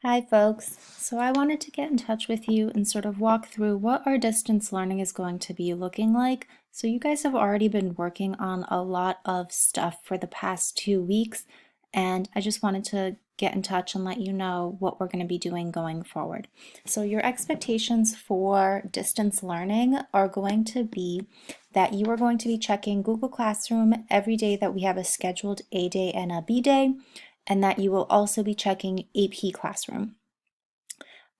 Hi folks. So I wanted to get in touch with you and sort of walk through what our distance learning is going to be looking like. So you guys have already been working on a lot of stuff for the past 2 weeks, and I just wanted to get in touch and let you know what we're going to be doing going forward. So your expectations for distance learning are going to be that you are going to be checking Google Classroom every day that we have a scheduled A day and a B day, and that you will also be checking AP Classroom.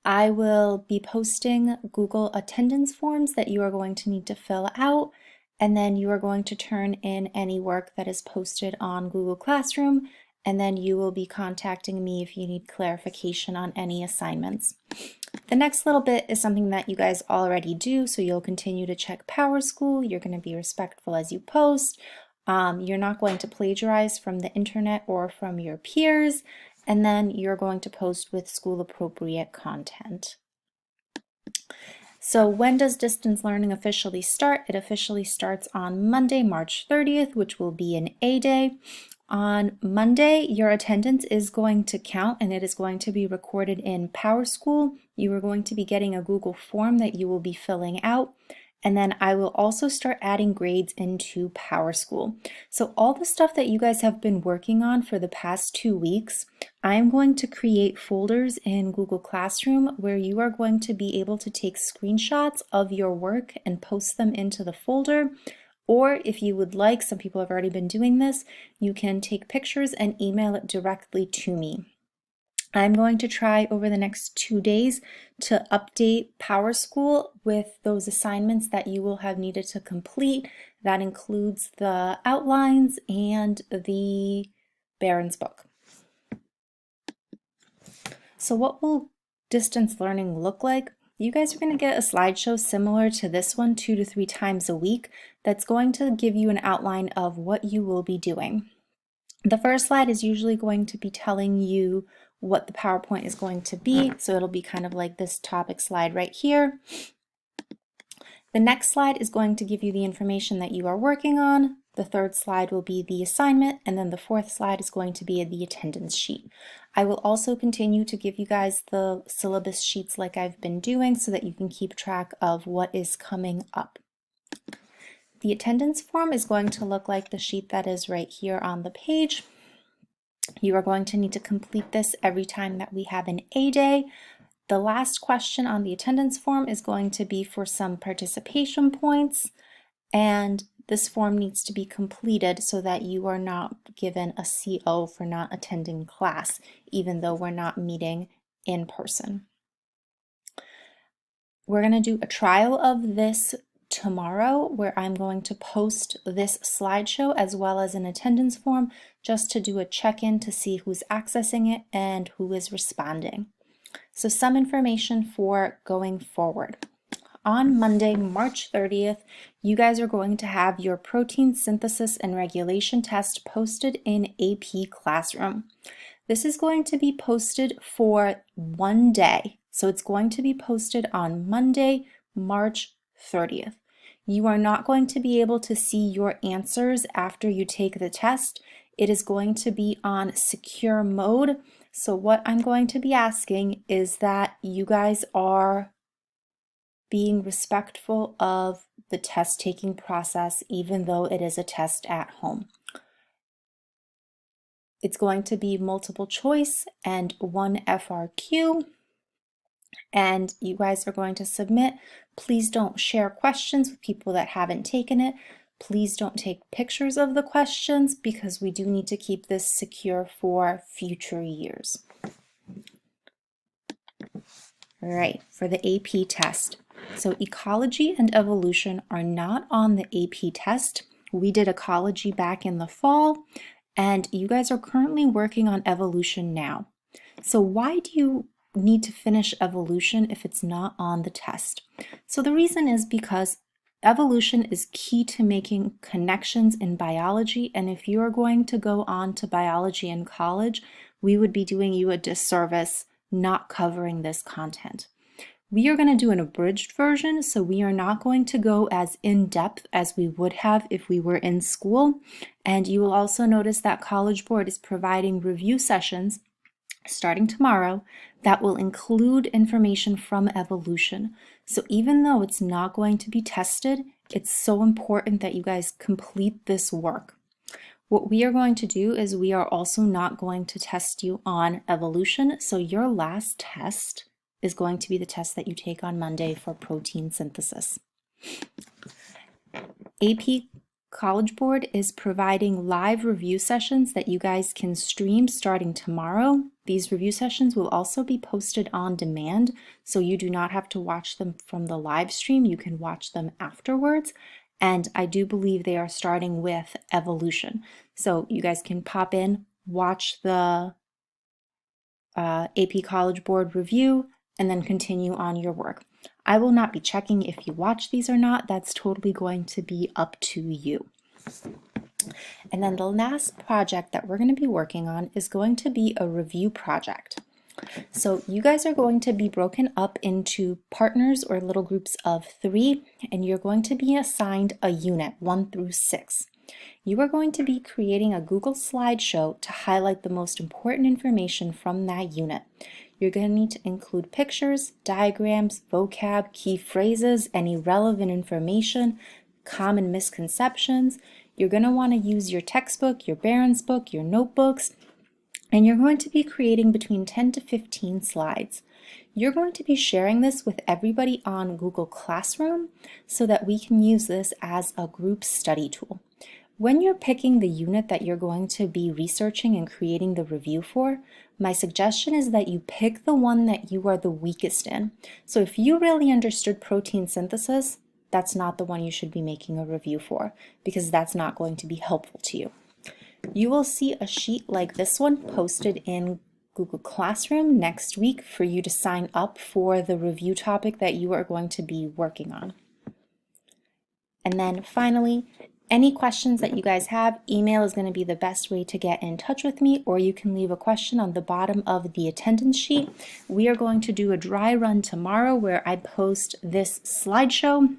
I will be posting Google attendance forms that you are going to need to fill out, and then you are going to turn in any work that is posted on Google Classroom, and then you will be contacting me if you need clarification on any assignments. The next little bit is something that you guys already do, so you'll continue to check PowerSchool. You're going to be respectful as you post. You're not going to plagiarize from the internet or from your peers, and then you're going to post with school appropriate content. So when does distance learning officially start? It officially starts on Monday, March 30th, which will be an A day. On Monday, your attendance is going to count and it is going to be recorded in PowerSchool. You are going to be getting a Google form that you will be filling out. And then I will also start adding grades into PowerSchool. So all the stuff that you guys have been working on for the past 2 weeks, I'm going to create folders in Google Classroom where you are going to be able to take screenshots of your work and post them into the folder. Or if you would like, some people have already been doing this, you can take pictures and email it directly to me. I'm going to try over the next 2 days to update PowerSchool with those assignments that you will have needed to complete. That includes the outlines and the Barron's book. So what will distance learning look like? You guys are going to get a slideshow similar to this one 2 to 3 times a week that's going to give you an outline of what you will be doing. The first slide is usually going to be telling you what the PowerPoint is going to be, so it'll be kind of like this topic slide right here. The next slide is going to give you the information that you are working on. The third slide will be the assignment, and then the fourth slide is going to be the attendance sheet. I will also continue to give you guys the syllabus sheets like I've been doing so that you can keep track of what is coming up. The attendance form is going to look like the sheet that is right here on the page. You are going to need to complete this every time that we have an A day. The last question on the attendance form is going to be for some participation points, and this form needs to be completed so that you are not given a CO for not attending class, even though we're not meeting in person. We're going to do a trial of this tomorrow where I'm going to post this slideshow as well as an attendance form just to do a check-in to see who's accessing it and who is responding. So some information for going forward. On Monday, March 30th, you guys are going to have your protein synthesis and regulation test posted in AP Classroom. This is going to be posted for 1 day. So it's going to be posted on Monday, March 30th. You are not going to be able to see your answers after you take the test. It is going to be on secure mode. So what I'm going to be asking is that you guys are being respectful of the test taking process, even though it is a test at home. It's going to be multiple choice and 1 FRQ, and you guys are going to submit. Please don't share questions with people that haven't taken it. Please don't take pictures of the questions because we do need to keep this secure for future years. All right, for the AP test. So ecology and evolution are not on the AP test. We did ecology back in the fall, and you guys are currently working on evolution now. So why do you need to finish evolution if it's not on the test? So the reason is because evolution is key to making connections in biology, and if you are going to go on to biology in college, we would be doing you a disservice not covering this content. We are going to do an abridged version, so we are not going to go as in-depth as we would have if we were in school. And you will also notice that College Board is providing review sessions starting tomorrow that will include information from evolution. So even though it's not going to be tested, it's so important that you guys complete this work. What we are going to do is we are also not going to test you on evolution. So your last test is going to be the test that you take on Monday for protein synthesis. AP College Board is providing live review sessions that you guys can stream starting tomorrow. These review sessions will also be posted on demand, so you do not have to watch them from the live stream. You can watch them afterwards. And I do believe they are starting with evolution. So you guys can pop in, watch the AP College Board review, and then continue on your work. I will not be checking if you watch these or not. That's totally going to be up to you. And then the last project that we're going to be working on is going to be a review project. So you guys are going to be broken up into partners or little groups of 3, and you're going to be assigned a unit 1 through 6. You are going to be creating a Google slideshow to highlight the most important information from that unit. You're going to need to include pictures, diagrams, vocab, key phrases, any relevant information, common misconceptions. You're going to want to use your textbook, your Barron's book, your notebooks, and you're going to be creating between 10 to 15 slides. You're going to be sharing this with everybody on Google Classroom so that we can use this as a group study tool. When you're picking the unit that you're going to be researching and creating the review for, my suggestion is that you pick the one that you are the weakest in. So if you really understood protein synthesis, that's not the one you should be making a review for, because that's not going to be helpful to you. You will see a sheet like this one posted in Google Classroom next week for you to sign up for the review topic that you are going to be working on. And then finally, any questions that you guys have, email is going to be the best way to get in touch with me, or you can leave a question on the bottom of the attendance sheet. We are going to do a dry run tomorrow where I post this slideshow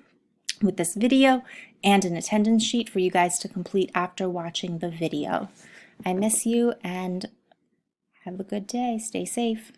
with this video and an attendance sheet for you guys to complete after watching the video. I miss you and have a good day. Stay safe.